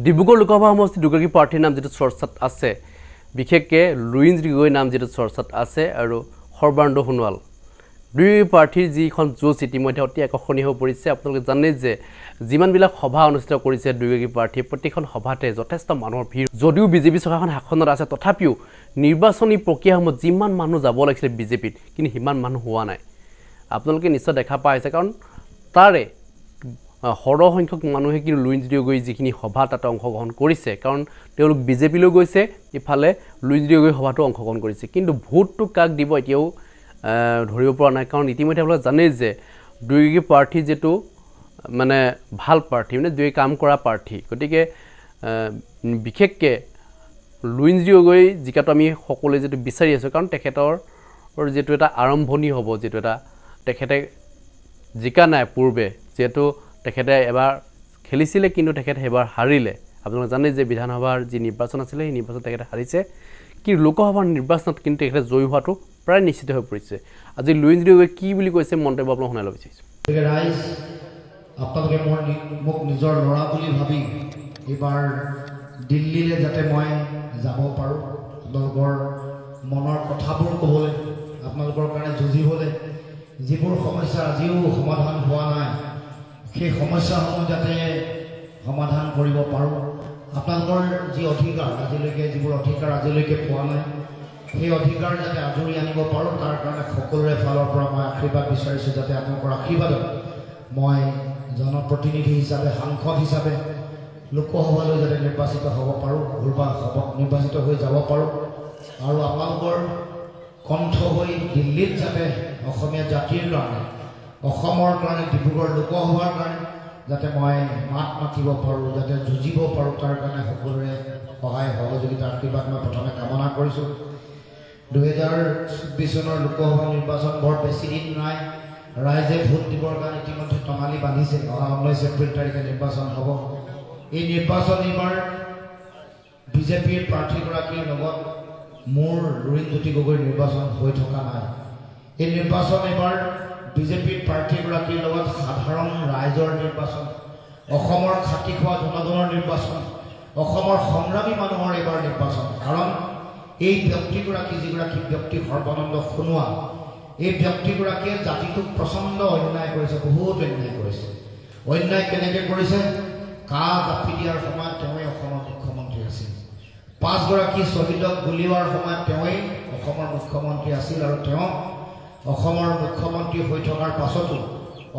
ডিব্ৰুগড় লোকসভা সমষ্টিৰ দুগৰাকী প্ৰাৰ্থীৰ নাম যেটো চৰ্চাত আছে বিশেষকৈ লুইঞ্জ গগৈ নাম যেটো চৰ্চাত আছে আৰু সৰ্বানন্দ সোণোৱাল দুই প্ৰাৰ্থীৰ যিখন যুঁজ ইতিমধ্যে অতি আকৰ্ষণীয় হৈ পৰিছে আপোনালোকে জানে যে যিমানবিলাক সভা অনুষ্ঠিত কৰিছে দুগৰাকী প্ৰাৰ্থী প্ৰতিখন সভাতে যথেষ্ট মানুহৰ ভিৰ যদিও বিজেপি চৰকাৰখন শাসনত আছে তথাপিও নিৰ্বাচনী প্ৰক্ৰিয়াসমূহ যিমান মানুহ যাব লাগিছিল বিজেপিত কিন্তু সিমান মানুহ হোৱা নাই আপোনালোকে নিশ্চয় দেখা পাইছে কাৰণ তাৰে সৰহ সংখ্যক মানুহে কিন্তু লুইঞ্জ গগৈ যিখিনি সভা তাতে অংশগ্ৰহণ কৰিছে কাৰণ তেওঁলোক বিজেপিলৈ গৈছে ইফালে লুইঞ্জ গগৈ সভাটো অংশগ্ৰহণ কৰিছে কিন্তু ভোটটো কাক দিব এতিয়াও ধৰিব পৰা নাই কাৰণ ইতিমধ্যে আপোনালোকে জানে যে দুই প্ৰাৰ্থী যেটো মানে ভাল প্ৰাৰ্থী মানে দুই কাম কৰা প্ৰাৰ্থী গতিকে বিশেষকৈ লুইঞ্জ গগৈ জিকাটো আমি সকলোৱে যেটো বিচাৰি আছো কাৰণ তেখেতৰ যেটো এটা আৰম্ভণি হ'ব যেটো এটা তেখেতে জিকা নাই পূৰ্বে যেটো তেখেতে এবাৰ খেলিছিলে কিন্তু তেখেতে এবাৰ হাৰিলে আপোনালোকে জানে যে বিধানসভাৰ যি নিৰ্বাচন আছিল এই নিৰ্বাচন তেখেতে হাৰিছে কি লোকসভাৰ নিৰ্বাচনত কিন্তু তেখেতে জয়ী হোৱাটো প্ৰায় নিশ্চিত হৈ পৰিছে আজি লুইঞ্জ গগৈ কি বুলি কৈছে মন্তব্য আপোনাক শুনাই ল'ব বিচাৰিছো ৰাইজ আপোনালোকে মোক নিজৰ লৰা বুলি ভাবি এবাৰ দিল্লীলৈ যাতে মই যাব পাৰোঁ আপোনালোকৰ মনৰ কথাবোৰ ক'বলৈ আপোনালোকৰ কাৰণে যুঁজিবলৈ যিবোৰ সমস্যা আজিও সমাধান হোৱা নাই সেই সমস্যাসমূহ যাতে সমাধান কৰিব পাৰোঁ আপোনালোকৰ যি অধিকাৰ আজিলৈকে যিবোৰ অধিকাৰ আজিলৈকে পোৱা নাই সেই অধিকাৰ যাতে আজৰি আনিব পাৰোঁ তাৰ কাৰণে সকলোৰে ফালৰ পৰা মই আশীৰ্বাদ বিচাৰিছোঁ যাতে আপোনালোকৰ আশীৰ্বাদত মই জনপ্ৰতিনিধি হিচাপে সাংসদ হিচাপে লোকসভালৈ যাতে নিৰ্বাচিত হ'ব পাৰোঁ নিৰ্বাচিত হৈ যাব পাৰোঁ আৰু আপোনালোকৰ কণ্ঠ হৈ দিল্লীত যাতে অসমীয়া জাতিৰ কাৰণে অসমৰ কাৰণে ডিব্ৰুগড় লোকসভাৰ কাৰণে যাতে মই মাত মাতিব পাৰোঁ যাতে যুঁজিব পাৰোঁ তাৰ কাৰণে সকলোৰে সহায় সহযোগিতা আশীৰ্বাদ মই প্ৰথমে কামনা কৰিছোঁ 2024 চনৰ লোকসভা নিৰ্বাচন বৰ বেছি দিন নাই ৰাইজে ভোট দিবৰ কাৰণে ইতিমধ্যে টঙালি বান্ধিছে অহা 19 এপ্ৰিল তাৰিখে নিৰ্বাচন হ'ব এই নিৰ্বাচন এইবাৰ বিজেপিৰ প্ৰাৰ্থীগৰাকীৰ লগত মোৰ লুইঞ্জ গগৈৰ নিৰ্বাচন হৈ থকা নাই এই নিৰ্বাচন এইবাৰ বিজেপিৰ প্ৰাৰ্থীগৰাকীৰ লগত সাধাৰণ ৰাইজৰ নিৰ্বাচন অসমৰ খাটি খোৱা জনগণৰ নিৰ্বাচন অসমৰ সংগ্ৰামী মানুহৰ এইবাৰ নিৰ্বাচন কাৰণ এই ব্যক্তিগৰাকী যিগৰাকী ব্যক্তি সৰ্বানন্দ সোণোৱাল এই ব্যক্তিগৰাকীয়ে জাতিটোক প্ৰচণ্ড অন্যায় কৰিছে বহুত অন্যায় কৰিছে অন্যায় কেনেকৈ কৰিছে কা জাপি দিয়াৰ সময়ত তেওঁই অসমৰ মুখ্যমন্ত্ৰী আছিল 5 গৰাকী শ্বহীদক গুলীওৱাৰ সময়ত তেওঁই অসমৰ মুখ্যমন্ত্ৰী আছিল আৰু তেওঁ অসমৰ মুখ্যমন্ত্ৰী হৈ থকাৰ পাছতো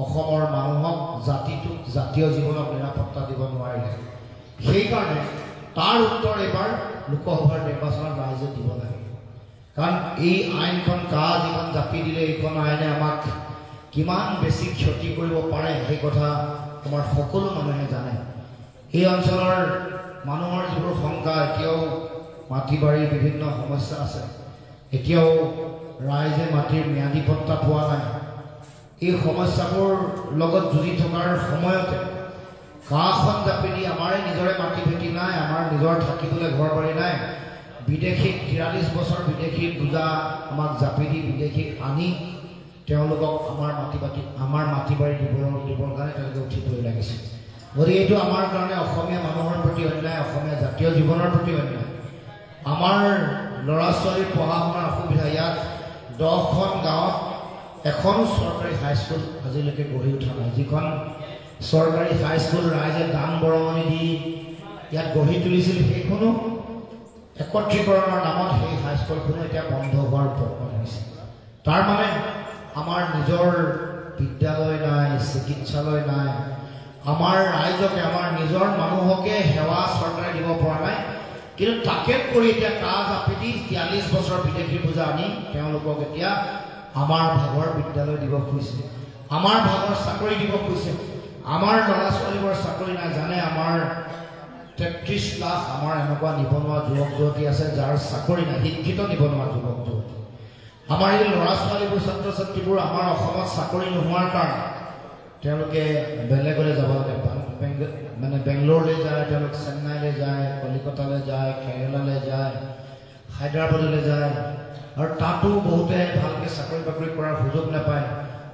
অসমৰ মানুহক জাতিটোক জাতীয় জীৱনক নিৰাপত্তা দিব নোৱাৰিলে সেইকাৰণে তাৰ উত্তৰ এবাৰ লোকসভাৰ নিৰ্বাচনত ৰাইজে দিব লাগে কাৰণ এই আইনখন কা যিখন জাপি দিলে এইখন আইনে আমাক কিমান বেছি ক্ষতি কৰিব পাৰে সেই কথা আমাৰ সকলো মানুহে জানে এই অঞ্চলৰ মানুহৰ যিবোৰ শংকা এতিয়াও মাটি বাৰীৰ বিভিন্ন সমস্যা আছে এতিয়াও ৰাইজে মাটিৰ ম্যাদী পট্টা পোৱা নাই এই সমস্যাবোৰ লগত যুঁজি থকাৰ সময়তে কাখন জাপি দি আমাৰে নিজৰে মাটি ভেটি নাই আমাৰ নিজৰ থাকিবলৈ ঘৰ বাৰী নাই বিদেশীক 43 বছৰ বিদেশীৰ পূজা আমাক জাপি দি বিদেশীক আনি তেওঁলোকক আমাৰ মাটি বাৰী দিবৰ কাৰণে তেওঁলোকে উঠিবলৈ লাগিছে গতিকে এইটো আমাৰ কাৰণে অসমীয়া মানুহৰ প্ৰতি অন্যায় অসমীয়া জাতীয় জীৱনৰ প্ৰতি অন্যায় আমাৰ ল'ৰা ছোৱালীৰ পঢ়া শুনাৰ অসুবিধা ইয়াত 10খন গাঁৱত এখনো চৰকাৰী হাইস্কুল আজিলৈকে গঢ়ি উঠা নাই যিখন চৰকাৰী হাইস্কুল ৰাইজে দান বৰঙণি দি ইয়াত গঢ়ি তুলিছিল সেইখনো একত্ৰীকৰণৰ নামত সেই হাইস্কুলখনো এতিয়া বন্ধ হোৱাৰ উপক্ৰম হৈছে তাৰ মানে আমাৰ নিজৰ বিদ্যালয় নাই চিকিৎসালয় নাই আমাৰ ৰাইজকে আমাৰ নিজৰ মানুহকে সেৱা চৰকাৰে দিব পৰা নাই কিন্তু তাকে কৰি এতিয়া কাজ আপেটি 43 বছৰ বিদেশী পূজা আনি তেওঁলোকক এতিয়া আমাৰ ভাগৰ বিদ্যালয় দিব খুজিছে আমাৰ ভাগৰ চাকৰি দিব খুজিছে আমাৰ ল'ৰা ছোৱালীবোৰ চাকৰি নাই জানে আমাৰ 33 লাখ আমাৰ এনেকুৱা নিবনুৱা যুৱক যুৱতী আছে যাৰ চাকৰি নাই শিক্ষিত নিবনুৱা যুৱক যুৱতী আমাৰ এই ল'ৰা ছোৱালীবোৰ ছাত্ৰ ছাত্ৰীবোৰ আমাৰ অসমত চাকৰি নোহোৱাৰ কাৰণে তেওঁলোকে বেলেগলৈ যাব লাগে মানে বেংগলোৰলৈ যায় তেওঁলোক চেন্নাইলৈ যায় কলিকতালৈ যায় কেৰেলালৈ যায় হায়দৰাবাদলৈ যায় আৰু তাতো বহুতে ভালকৈ চাকৰি বাকৰি কৰাৰ সুযোগ নাপায়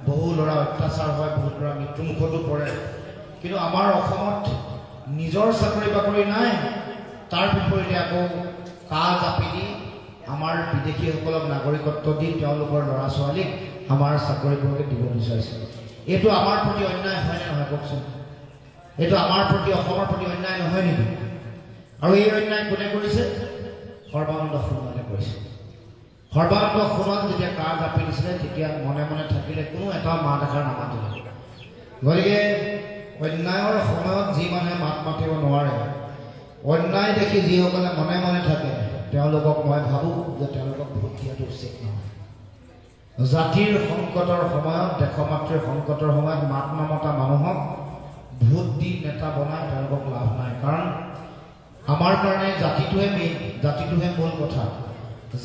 বহু ল'ৰা অত্যাচাৰ হয় বহুত ল'ৰা মৃত্যুমুখতো পৰে কিন্তু আমাৰ অসমত নিজৰ চাকৰি বাকৰি নাই তাৰ বিপৰীতে আকৌ কা জাপি দি আমাৰ বিদেশীসকলক নাগৰিকত্ব দি তেওঁলোকৰ ল'ৰা ছোৱালীক আমাৰ চাকৰিবোৰকে দিব বিচাৰিছে এইটো আমাৰ প্ৰতি অন্যায় হয় নে নহয় কওকচোন এইটো আমাৰ প্ৰতি অসমৰ প্ৰতি অন্যায় নহয় নেকি আৰু এই অন্যায় কোনে কৰিছে সৰ্বানন্দ সোণোৱালে কৰিছে সৰ্বানন্দ সোণোৱাল যেতিয়া কা জাপি দিছিলে তেতিয়া মনে মনে থাকিলে কোনো এটা মাত এষাৰ নামাতিলে গতিকে অন্যায়ৰ সময়ত যি মানুহে মাত মাতিব নোৱাৰে অন্যায় দেখি যিসকলে মনে মনে থাকে তেওঁলোকক মই ভাবোঁ যে তেওঁলোকক ভোট দিয়াটো উচিত নহয় জাতিৰ সংকটৰ সময়ত দেশমাতৃৰ সংকটৰ সময়ত মাত নমতা মানুহক ভোট দি নেতা বনাই তেওঁলোকক লাভ নাই কাৰণ আমাৰ কাৰণে জাতিটোহে মেইন জাতিটোহে মূল কথা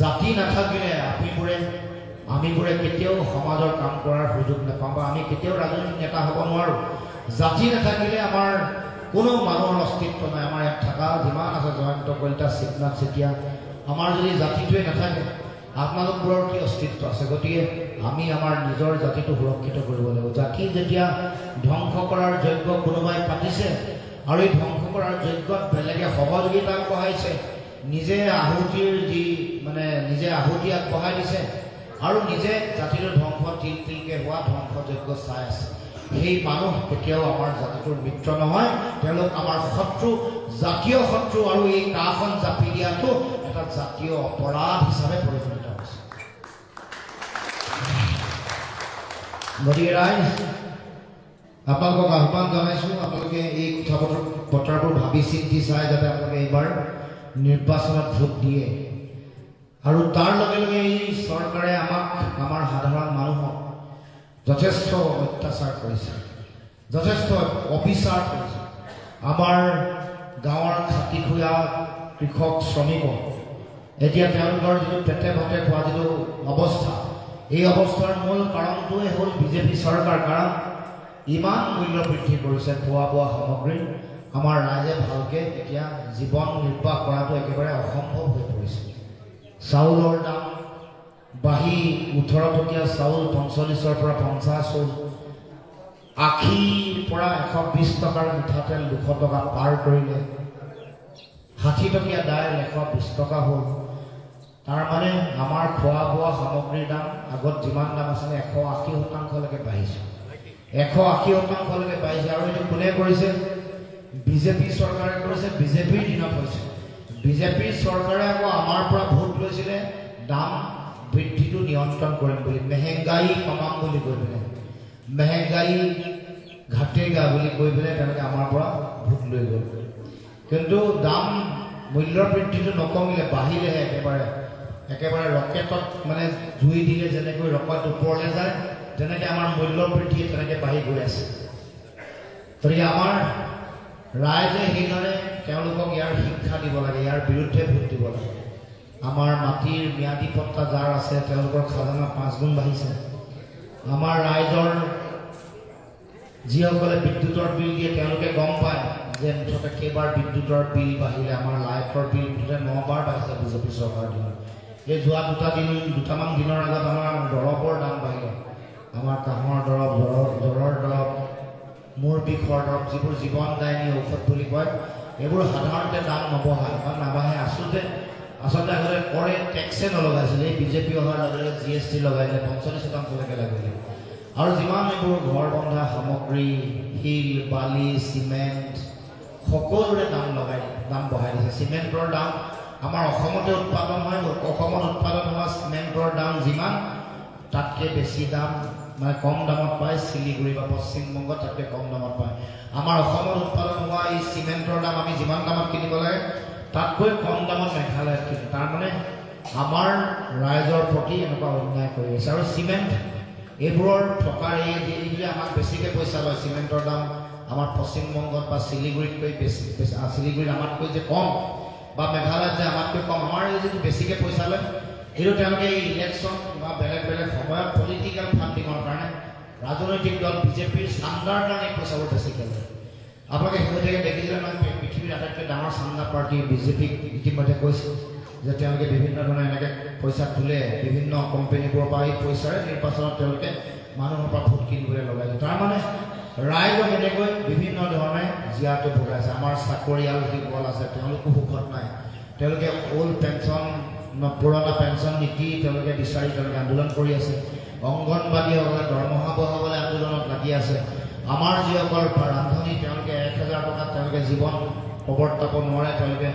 জাতি নাথাকিলে আমিবোৰে কেতিয়াও সমাজৰ কাম কৰাৰ সুযোগ নাপাওঁ বা আমি কেতিয়াও ৰাজনৈতিক নেতা হ'ব নোৱাৰোঁ জাতি নাথাকিলে আমাৰ কোনো মানুহৰ অস্তিত্ব নাই আমাৰ ইয়াত থকা যিমান আছে জয়ন্ত কলিতা শিৱনাথ চেতিয়া আমাৰ যদি জাতিটোৱে নাথাকে আপোনালোকবোৰৰ কি অস্তিত্ব আছে গতিকে আমি আমাৰ নিজৰ জাতিটো সুৰক্ষিত কৰিব লাগিব জাতি যেতিয়া ধ্বংস কৰাৰ যজ্ঞ কোনোবাই পাতিছে আৰু এই ধ্বংস কৰাৰ যজ্ঞত বেলেগে সহযোগিতা আগবঢ়াইছে নিজে আহুতি আগবঢ়াই দিছে আৰু নিজে জাতিটোৰ ধ্বংস তিলকে হোৱা ধ্বংস যজ্ঞ চাই আছে সেই মানুহ কেতিয়াও আমাৰ জাতিটোৰ মিত্ৰ নহয় তেওঁলোক আমাৰ শত্ৰু জাতীয় শত্ৰু আৰু এই কাখন জাপি দিয়াটো এটা জাতীয় অপৰাধ হিচাপে পৰিগণিত হৈছে গতিকে ৰাইজ আপোনালোকক আহ্বান জনাইছোঁ আপোনালোকে এই কথা বতৰাবোৰ ভাবি চিন্তি চাই যাতে আপোনালোকে এইবাৰ নিৰ্বাচনত ভোট দিয়ে আৰু তাৰ লগে লগে এই চৰকাৰে আমাক আমাৰ সাধাৰণ মানুহক যথেষ্ট অত্যাচাৰ কৰিছে যথেষ্ট অবিচাৰ কৰিছে আমাৰ গাঁৱৰ খাতিখুয়া কৃষক শ্ৰমিকক এতিয়া তেওঁলোকৰ যিটো পেটে ভাতে খোৱা যিটো অৱস্থা এই অৱস্থাৰ মূল কাৰণটোৱে হ'ল বিজেপি চৰকাৰ কাৰণ ইমান মূল্য বৃদ্ধি কৰিছে খোৱা বোৱা সামগ্ৰী আমাৰ ৰাইজে ভালকৈ এতিয়া জীৱন নিৰ্বাহ কৰাটো একেবাৰে অসম্ভৱ হৈ পৰিছে চাউলৰ দাম বাঢ়ি 18 টকীয়া চাউল 45ৰ পৰা 50 হ'ল 80ৰ পৰা 120 টকাৰ মিঠাতেল 200 টকা পাৰ কৰিলে 60 টকীয়া দাইল 120 টকা হ'ল তাৰ মানে আমাৰ খোৱা বোৱা সামগ্ৰীৰ দাম আগত যিমান দাম আছিলে 180% বাঢ়িছে 180% বাঢ়িছে আৰু এইটো কোনে কৰিছে বিজেপি চৰকাৰে কৰিছে বিজেপিৰ দিনত হৈছে বিজেপিৰ চৰকাৰে আকৌ আমাৰ পৰা ভোট লৈছিলে দাম বৃদ্ধিটো নিয়ন্ত্ৰণ কৰিম বুলি মেহেংগাই কমাম বুলি কৈ পেলাই মেহেংগাই ঘাটেগা বুলি কৈ পেলাই তেওঁলোকে আমাৰ পৰা ভোট লৈ গ'ল কিন্তু দাম মূল্য বৃদ্ধিটো নকমিলে বাঢ়িলেহে একেবাৰে ৰকেটত মানে জুই দিলে যেনেকৈ ৰকেট ওপৰলৈ যায় তেনেকৈ আমাৰ মূল্য বৃদ্ধি তেনেকৈ বাঢ়ি গৈ আছে গতিকে আমাৰ ৰাইজে সেইদৰে তেওঁলোকক ইয়াৰ শিক্ষা দিব লাগে ইয়াৰ বিৰুদ্ধে ভোট দিব লাগে আমাৰ মাটিৰ ম্যাদী পট্টা যাৰ আছে তেওঁলোকৰ খাজানা 5 গুণ বাঢ়িছে আমাৰ ৰাইজৰ যিসকলে বিদ্যুতৰ বিল দিয়ে তেওঁলোকে গম পায় যে মুঠতে কেইবাৰ বিদ্যুতৰ বিল বাঢ়িলে আমাৰ লাইটৰ বিল মুঠতে 9 বাৰ বাঢ়িছে বিজেপি চৰকাৰৰ দিনত এই যোৱা দুটামান দিনৰ আগত আমাৰ দৰৱৰ দাম বাঢ়িলে আমাৰ কাহৰ দৰৱ জ্বৰৰ দৰৱ মূৰ বিষৰ দৰৱ যিবোৰ জীৱনদায়িনী ঔষধ বুলি কয় এইবোৰ সাধাৰণতে দাম নবঢ়ায় বা নাবাঢ়ে আচলতে আগতে কৰে টেক্সে নলগাইছিলে এই বিজেপি অহাৰ লগে লগে GST লগাই দিলে 45% লাগিলে আৰু যিমান এইবোৰ ঘৰ বন্ধা সামগ্ৰী শিল বালি চিমেণ্ট সকলোৰে দাম বঢ়াই দিছে চিমেণ্টৰ দাম আমাৰ অসমতে উৎপাদন হয় অসমত উৎপাদন হোৱা চিমেণ্টৰ দাম যিমান তাতকৈ বেছি দাম মানে কম দামত পায় শিলিগুৰি বা পশ্চিমবংগ তাতকৈ কম দামত পায় আমাৰ অসমত উৎপাদন হোৱা এই চিমেণ্টৰ দাম আমি যিমান দামত কিনিব লাগে তাতকৈ কম দামত মেঘালয়ত কিনে তাৰমানে আমাৰ ৰাইজৰ প্ৰতি এনেকুৱা অন্যায় কৰি আছে আৰু চিমেণ্ট এইবোৰৰ টকাৰ এই আমাক বেছিকৈ পইচা লয় চিমেণ্টৰ দাম আমাৰ পশ্চিমবংগত বা শিলিগুৰিতকৈ বেছি শিলিগুৰিত আমাতকৈ যে কম বা মেঘালয়ত যে আমাতকৈ কম আমাৰ এই যিটো বেছিকৈ পইচা লয় এইটো তেওঁলোকে এই ইলেকশ্যন বা বেলেগ সময়ত পলিটিকেল ফাণ্ডিঙৰ কাৰণে ৰাজনৈতিক দল বিজেপিৰ চান্দাৰ কাৰণে পইচাবোৰ বেছিকৈ লয় আপোনালোকে শেহতীয়াকৈ দেখিছিলে নহয় পৃথিৱীৰ আটাইতকৈ ডাঙৰ চান্দা পাৰ্টি বিজেপিক ইতিমধ্যে কৈছে যে তেওঁলোকে বিভিন্ন ধৰণে এনেকৈ পইচা তোলে বিভিন্ন কোম্পানীবোৰৰ পৰা এই পইচাৰে নিৰ্বাচনত তেওঁলোকে মানুহৰ পৰা ভোট কিনিবলৈ লগাইছে তাৰমানে ৰাইজক এনেকৈ বিভিন্ন ধৰণে জীয়াটো ভোগাইছে আমাৰ চাকৰিয়াল যিসকল আছে তেওঁলোকো সুখত নাই তেওঁলোকে ওল্ড পেঞ্চন পুৰণা পেঞ্চন নীতি তেওঁলোকে বিচাৰি তেওঁলোকে আন্দোলন কৰি আছে অংগনবাদীসকলে দৰমহা বঢ়াবলৈ আন্দোলনত লাগি আছে আমাৰ যিসকল ৰান্ধনি তেওঁলোকে 1000 টকাত তেওঁলোকে জীৱন প্ৰৱৰ্তাব নোৱাৰে তেওঁলোকে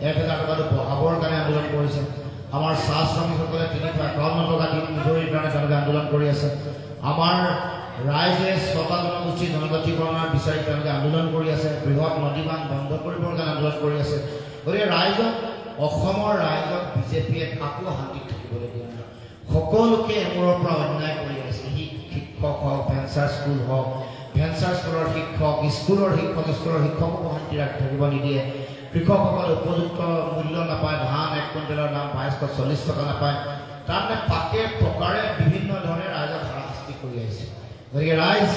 1000 টকাটো বঢ়াবৰ কাৰণে আন্দোলন কৰিছে আমাৰ চাহ শ্ৰমিকসকলে 351 টকা দিন মজুৰিৰ কাৰণে তেওঁলোকে আন্দোলন কৰি আছে আমাৰ ৰাইজে ছটা জনগোষ্ঠী জনজাতিকৰণৰ বিচাৰি তেওঁলোকে আন্দোলন কৰি আছে বৃহৎ নদীবান্ধ বন্ধ কৰিবৰ কাৰণে আন্দোলন কৰি আছে গতিকে ৰাইজক অসমৰ ৰাইজক বিজেপিয়ে কাকো শান্তিত থাকিবলৈ দিয়া নাই সকলোকে এমূৰৰ পৰা অন্যায় কৰি আছে শিক্ষক হওক ভেঞ্চাৰ স্কুল হওক ভেঞ্চাৰ স্কুলৰ শিক্ষক স্কুলৰ শিক্ষককো শান্তি ৰাখি থাকিব নিদিয়ে কৃষকসকলে উপযুক্ত মূল্য নাপায় ধান 1 কুইণ্টেলৰ দাম 2240 টকা নাপায় তাৰমানে পাকে প্ৰকাৰে বিভিন্ন ধৰণে ৰাইজক হাৰাশাস্তি কৰি আহিছে গতিকে ৰাইজ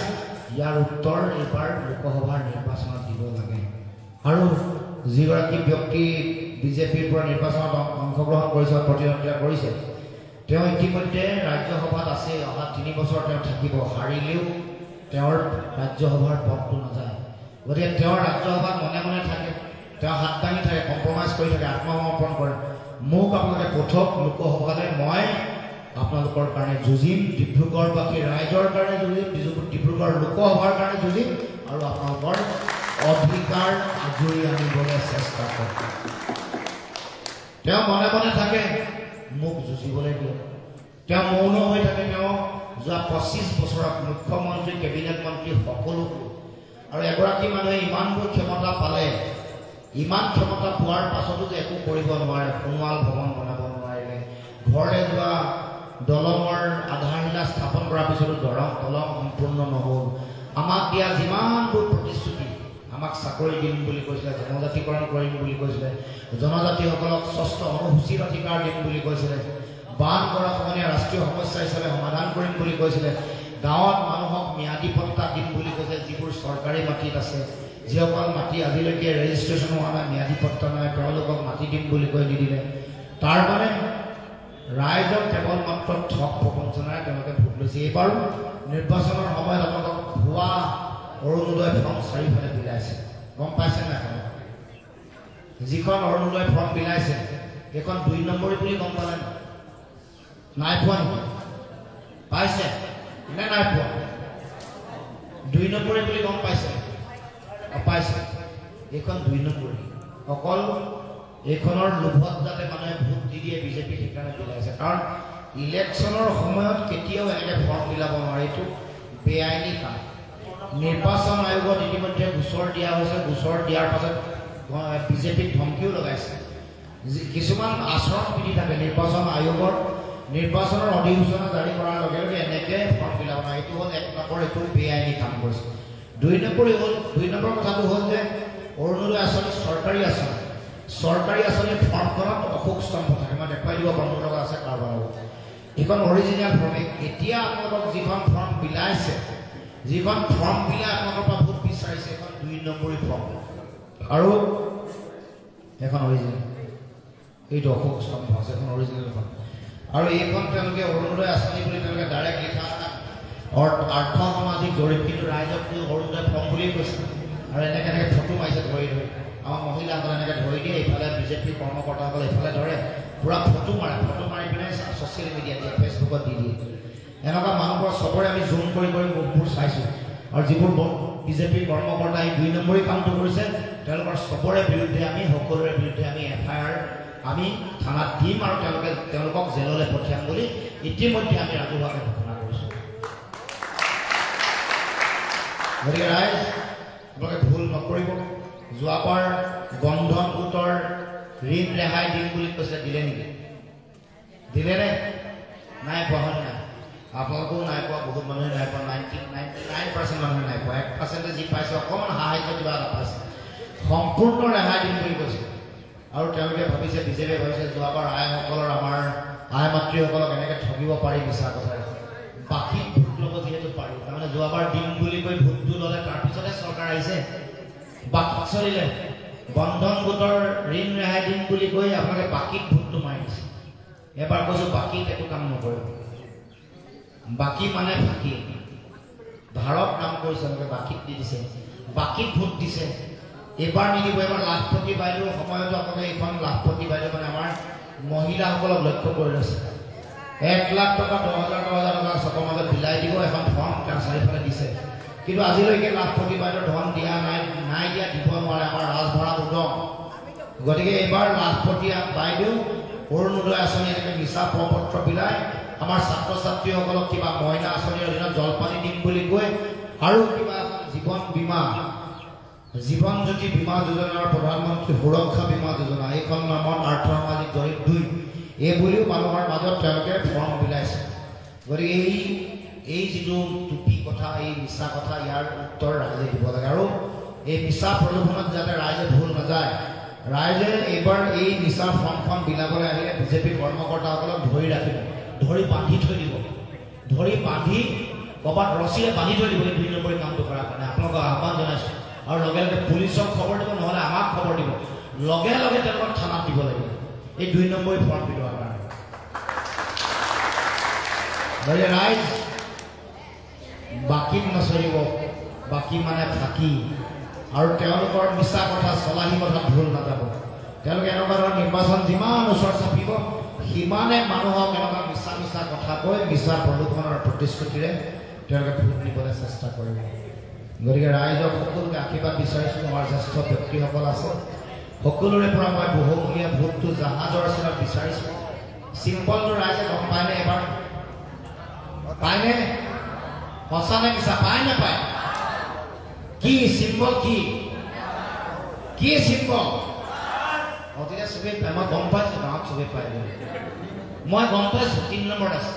ইয়াৰ উত্তৰ এইবাৰ লোকসভাৰ নিৰ্বাচনত দিব লাগে আৰু যিগৰাকী ব্যক্তি বিজেপিৰ পৰা নিৰ্বাচনত অংশগ্ৰহণ কৰিছে প্ৰতিদ্বন্দ্বিতা কৰিছে তেওঁ ইতিমধ্যে ৰাজ্যসভাত আছে অহা 3 বছৰ তেওঁ থাকিব হাৰিলেও তেওঁৰ ৰাজ্যসভাৰ পদটো নাযায় গতিকে তেওঁৰ ৰাজ্যসভাত মনে মনে থাকে তেওঁ হাত দাঙি থাকে কম্প্ৰমাইজ কৰি থাকে আত্মসমৰ্পণ কৰে মোক আপোনালোকে পঠক লোকসভালৈ মই আপোনালোকৰ কাৰণে যুঁজিম ডিব্ৰুগড়বাসী ৰাইজৰ কাৰণে যুঁজিম ডিব্ৰুগড় লোকসভাৰ কাৰণে যুঁজিম আৰু আপোনালোকৰ অধিকাৰ আজৰি আনিবলৈ চেষ্টা কৰিম তেওঁ মনে মনে থাকে মোক যুঁজিবলৈ দিয়ে তেওঁ মৌন হৈ থাকে তেওঁ যোৱা 25 বছৰত মুখ্যমন্ত্ৰী কেবিনেট মন্ত্ৰী সকলো আৰু এগৰাকী মানুহে ইমানবোৰ ক্ষমতা পালে ইমান ক্ষমতা পোৱাৰ পাছতো যে একো কৰিব নোৱাৰে সোণোৱাল ভৱন বনাব নোৱাৰিলে ঘৰলৈ যোৱা দলঙৰ আধাৰশিলা স্থাপন কৰাৰ পিছতো দলং সম্পূৰ্ণ নহ'ল আমাক দিয়া যিমানবোৰ প্ৰতিশ্ৰুতি আমাক চাকৰি দিম বুলি কৈছিলে জনজাতিকৰণ কৰিম বুলি কৈছিলে জনজাতিসকলক ষষ্ঠ অনুসূচীৰ অধিকাৰ দিম বুলি কৈছিলে বান গৰাখহনীয়া ৰাষ্ট্ৰীয় সমস্যা হিচাপে সমাধান কৰিম বুলি কৈছিলে গাঁৱত মানুহক ম্যাদী পট্টা দিম বুলি কৈছে যিবোৰ চৰকাৰী মাটিত আছে যিসকল মাটি আজিলৈকে ৰেজিষ্ট্ৰেশ্যন হোৱা নাই ম্যাদী পট্টা নাই তেওঁলোকক মাটি দিম বুলি কৈ নিদিলে তাৰ মানে ৰাইজক কেৱল মাত্ৰ ঠগ প্ৰবঞ্চনাৰে তেওঁলোকে ভোট লৈছে এইবাৰো নিৰ্বাচনৰ সময়ত আপোনালোকক ভুৱা অৰুণোদয় ফৰ্ম চাৰিওফালে বিলাইছে গম পাইছে নাই যিখন অৰুণোদয় ফৰ্ম বিলাইছে সেইখন 2 নম্বৰী বুলি গম পালে নাই পোৱা নেকি পাইছে নে নাই পোৱা 2 নম্বৰী বুলি গম পাইছে পাইছে এইখন 2 নম্বৰী অকল এইখনৰ লোভত যাতে মানুহে ভোট দি দিয়ে বিজেপি সেইকাৰণে বিলাইছে কাৰণ ইলেকশ্যনৰ সময়ত কেতিয়াও এনেকৈ ফৰ্ম বিলাব নোৱাৰে এইটো বেআইনী কাম নিৰ্বাচন আয়োগত ইতিমধ্যে গোচৰ দিয়া হৈছে গোচৰ দিয়াৰ পাছত বিজেপিক ধমকিও লগাইছে কিছুমান আচৰণ বিধি থাকে নিৰ্বাচন আয়োগৰ নিৰ্বাচনৰ অধিসূচনা জাৰি কৰাৰ লগে লগে এনেকৈ ফৰ্ম বিলাব নোৱাৰে এইটো হ'ল 1 নম্বৰ এইটো বেআইনী কাম কৰিছে 2 নম্বৰ হ'ল 2 নম্বৰ কথাটো হ'ল যে অৰুণোদয় আঁচনি চৰকাৰী আঁচনিৰ ফৰ্মখনত অশোক স্তম্ভ থাকে মই দেখুৱাই দিব বন্ধু লগা আছে কাৰোবাৰ লগত এইখন অৰিজিনেল ফৰ্ম এতিয়া আপোনালোকক যিখন ফৰ্ম বিলাইছে যিখন ফৰ্ম বিলাই আপোনালোকৰ পৰা ভোট বিচাৰিছে এখন 2 নম্বৰী ফৰ্ম আৰু এখন অৰিজিনেল এইটো অশোক স্তম্ভ আছে এখন অৰিজিনেল ফৰ্ম আৰু এইখন তেওঁলোকে অৰুণোদয় আঁচনি বুলি তেওঁলোকে ডাইৰেক্ট লিখা আৰ্থ সামাজিক জৰীপ কিন্তু ৰাইজক অৰুণোদয় ফৰ্ম বুলিয়ে কৈছে আৰু এনেকৈ ফটো মাৰিছে ধৰি আমাৰ মহিলাসকলে এনেকৈ ধৰি দিয়ে ইফালে বিজেপি কৰ্মকৰ্তাসকলে ইফালে ধৰে পূৰা ফটো মাৰি পিনে ছ'চিয়েল মিডিয়াত দিয়ে ফেচবুকত দি দিয়ে এনেকুৱা মানুহবোৰ চবৰে আমি জুম কৰি মুখবোৰ চাইছোঁ আৰু যিবোৰ বিজেপিৰ কৰ্মকৰ্তাই 2 নম্বৰী কামটো কৰিছে তেওঁলোকৰ চবৰে বিৰুদ্ধে আমি সকলোৰে বিৰুদ্ধে আমি FIR আমি থানাত দিম আৰু তেওঁলোকক জেললৈ পঠিয়াম বুলি ইতিমধ্যে আমি ৰাজহুৱাকৈ ঘোষণা কৰিছোঁ গতিকে ৰাইজ আপোনালোকে ভুল নকৰিব যোৱাবাৰ বন্ধন গোটৰ ঋণ ৰেহাই দিম বুলি কৈছিলে দিলে নেকি দিলেনে নাই পোৱা নাই আপোনালোকেও নাই পোৱা বহুত মানুহে নাই পোৱা 99% মানুহে নাই পোৱা 1% যি পাইছে অকণমান সাহায্য কিবা এটা পাইছে সম্পূৰ্ণ ৰেহাই দিম বুলি কৈছে আৰু তেওঁলোকে ভাবিছে বিজেপিয়ে ভাবিছে যোৱাবাৰ আইসকলৰ আমাৰ আই মাতৃসকলক এনেকৈ ঠগিব পাৰি মিছা কথাৰে বাকী ভোট ল'ব যিহেতু পাৰি তাৰমানে যোৱাবাৰ দিম বুলি কৈ ভোটটো ল'লে তাৰপিছতে চৰকাৰ আহিছে বাকীত চলিলে বন্ধন গোটৰ ঋণ ৰেহাই দিম বুলি কৈ আপোনালোকে বাকীত ভোটটো মাৰি দিছে এবাৰ কৈছোঁ বাকীত একো কাম নকৰিব বাকী মানে ফাঁকি ধাৰত নাম কৰিছে এনেকৈ বাকীত দি দিছে বাকীত ভোট দিছে এবাৰ নিদিব এবাৰ লাখপতি বাইদেউ সময়তো আপোনালোকে এইখন লাখপতি বাইদেউ মানে আমাৰ মহিলাসকলক লক্ষ্য কৰি লৈছে 1 লাখ টকা 10,000 টকা চকৰ মাজত বিলাই দিব এখন ফৰ্ম তেওঁ চাৰিওফালে দিছে কিন্তু আজিলৈকে লাখপতি বাইদেউ ধন দিয়া নাই দিয়া দিব নোৱাৰে আমাৰ ৰাজভৰা উদম গতিকে এইবাৰ লাখপতি বাইদেউ অৰুণোদয় আঁচনি এনেকৈ মিছা প্ৰপত্ৰ বিলাই আমাৰ ছাত্ৰ ছাত্ৰীসকলক কিবা মইনা আঁচনিৰ অধীনত জলপানী দিম বুলি কৈ আৰু কিবা জীৱন জ্যোতি বীমা যোজনাৰ প্ৰধানমন্ত্ৰী সুৰক্ষা বীমা যোজনা এইখন নামত আৰ্থসামাজিক জৰীপ 2 এই বুলিও মানুহৰ মাজত তেওঁলোকে ফৰ্ম বিলাইছে গতিকে এই যিটো টুপি কথা এই মিছা কথা ইয়াৰ উত্তৰ ৰাইজে দিব লাগে আৰু এই মিছা প্ৰলোভনত যাতে ৰাইজে ভুল নাযায় ৰাইজে এইবাৰ এই মিছা ফৰ্মখন বিলাবলৈ আহিলে বিজেপি কৰ্মকৰ্তাসকলক ধৰি ৰাখিব ধৰি বান্ধি থৈ দিব ধৰি বান্ধি ক'ৰবাত ৰছীৰে বান্ধি থৈ দিব এই 2 নম্বৰী কামটো কৰাৰ কাৰণে আপোনালোকক আহ্বান জনাইছোঁ আৰু লগে লগে পুলিচক খবৰ দিব নহ'লে আমাক খবৰ দিব লগে লগে তেওঁলোকক থানাত দিব লাগিব এই 2 নম্বৰী ফৰ্ম বিলোৱাৰ কাৰণে গতিকে ৰাইজ বাকীত নচলিব বাকী মানে ফাঁকি আৰু তেওঁলোকৰ মিছা কথা চলাহী কথা ভুল নাযাব তেওঁলোকে এনেকুৱা ধৰণৰ নিৰ্বাচন যিমান ওচৰ চাপিব সিমানে মানুহক এনেকুৱা মিছা কথা কৈ মিছা প্ৰদূষণৰ প্ৰতিশ্ৰুতিৰে তেওঁলোকে ভোট দিবলৈ চেষ্টা কৰিব গতিকে ৰাইজক সকলোকে আশীৰ্বাদ বিচাৰিছোঁ আমাৰ জ্যেষ্ঠ ব্যক্তিসকল আছে সকলোৰে পৰা মই বহুমূলীয়া ভোটটো জাহাজৰ চিনত বিচাৰিছোঁ চিম্পলটো ৰাইজে গম পায়নে এবাৰ পায়নে সঁচানে মিছা পায় নাপায় কি চিম্বল কি চিম্বল তেতিয়া চবেই পায় মই গম পাইছোঁ গাঁৱত চবেই পায় মই গম পাইছোঁ 3 নম্বৰত আছে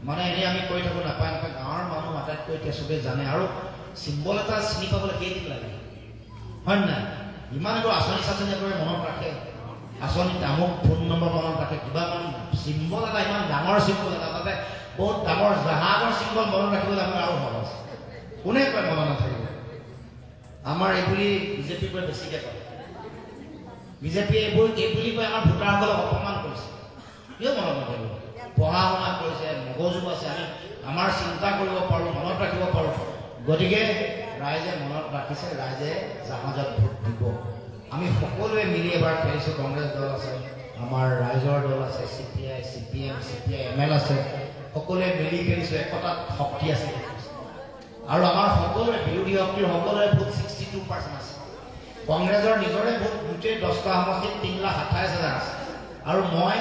মানে এনেই আমি কৈ থাকোঁ নাপায় গাঁৱৰ মানুহ আটাইতকৈ এতিয়া চবেই জানে আৰু চিম্বল এটা চিনি পাবলৈ কেইদিন লাগে হয় নাই ইমান একো আঁচনি চাচনি কৰি মনত ৰাখে আঁচনি তামুক ফোন নম্বৰ মনত ৰাখে কিবা মানে চিম্বল এটা ইমান ডাঙৰ চিম্বল এটা তাতে বহুত ডাঙৰ জাহাজৰ চিম্বল মনত ৰাখিবলৈ আপোনাৰ আৰু মন আছে কোনে কয় মনত নাথাকিব আমাৰ এইবুলি বিজেপিৰ পৰা বেছিকৈ কয় বিজেপিয়ে এইবুলি কৈ আমাৰ ভোটাৰসকলক অপমান কৰিছে কিয় মনত নাথাকিব পঢ়া শুনা কৰিছে মগজু আছে আমি আমাৰ চিন্তা কৰিব পাৰোঁ মনত ৰাখিব পাৰোঁ গতিকে ৰাইজে মনত ৰাখিছে ৰাইজে জাহাজত ভোট দিব আমি সকলোৱে মিলি এবাৰ খেলিছোঁ কংগ্ৰেছ দল আছে আমাৰ ৰাইজৰ দল আছে CPI CPM CPI ML আছে সকলোৱে মিলি খেলিছোঁ একতাত শক্তি আছে আৰু আমাৰ সকলোৰে বিৰোধী শক্তিৰ সকলোৰে ভোট 62% আছে কংগ্ৰেছৰ নিজৰে ভোট গোটেই 10টা সমষ্টিত 3,28,000 আছে আৰু মই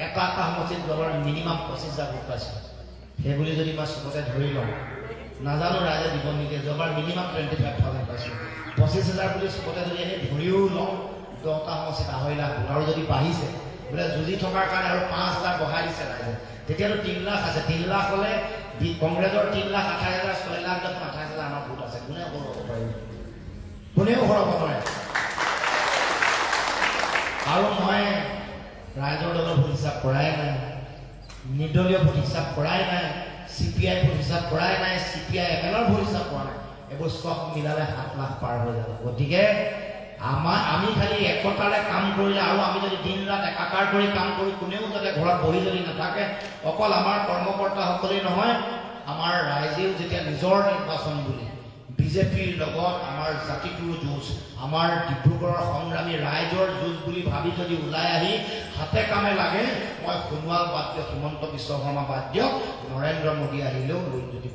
এটা সমষ্টিত দলৰ মিনিমাম 25,000 ভোট পাইছোঁ সেইবুলি যদি মই চবতে ধৰি লওঁ নাজানো ৰাইজে দিব নেকি যোৱাবাৰ মিনিমাম 25,000 পাইছোঁ 25,000 বুলি চবতে যদি এনেই ধৰিও লওঁ 10টা সমষ্টিত 2.5 লাখ আৰু যদি বাঢ়িছে বোলে যুঁজি থকাৰ কাৰণে আৰু 5,000 বঢ়াই দিছে ৰাইজে তেতিয়াতো 3 লাখ আছে 3 লাখ হ'লে কংগ্ৰেছৰ 3,28,000 6 লাখ 28,000 আমাৰ ভোট আছে কোনে হৰাব পাৰিব কোনেও হৰাব নোৱাৰে আৰু মই ৰাইজৰ দলৰ ভোট হিচাপ কৰাই নাই নিৰ্দলীয় ভোট হিচাপ কৰাই নাই CPI ভোট হিচাপ কৰাই নাই CPI MLৰ ভোট হিচাপ কৰা নাই এইবোৰ চব মিলালে 7 লাখ পাৰ হৈ যাব গতিকে আমি খালি একতাৰে কাম কৰিলে আৰু আমি যদি দিন ৰাত একাকাৰ কৰি কাম কৰি কোনেও যাতে ঘৰত বহি যদি নাথাকে অকল আমাৰ কৰ্মকৰ্তাসকলেই নহয় আমাৰ ৰাইজেও যেতিয়া নিজৰ নিৰ্বাচন বুলি বিজেপিৰ লগত আমাৰ জাতিটোৰ যুঁজ আমাৰ ডিব্ৰুগড়ৰ সংগ্ৰামী ৰাইজৰ যুঁজ বুলি ভাবি যদি ওলাই আহি হাতে কামে লাগে মই সোণোৱাল বাদ দিয়ক হিমন্ত বিশ্ব শৰ্মা বাদ দিয়ক নৰেন্দ্ৰ মোদী আহিলেও লৈ যদি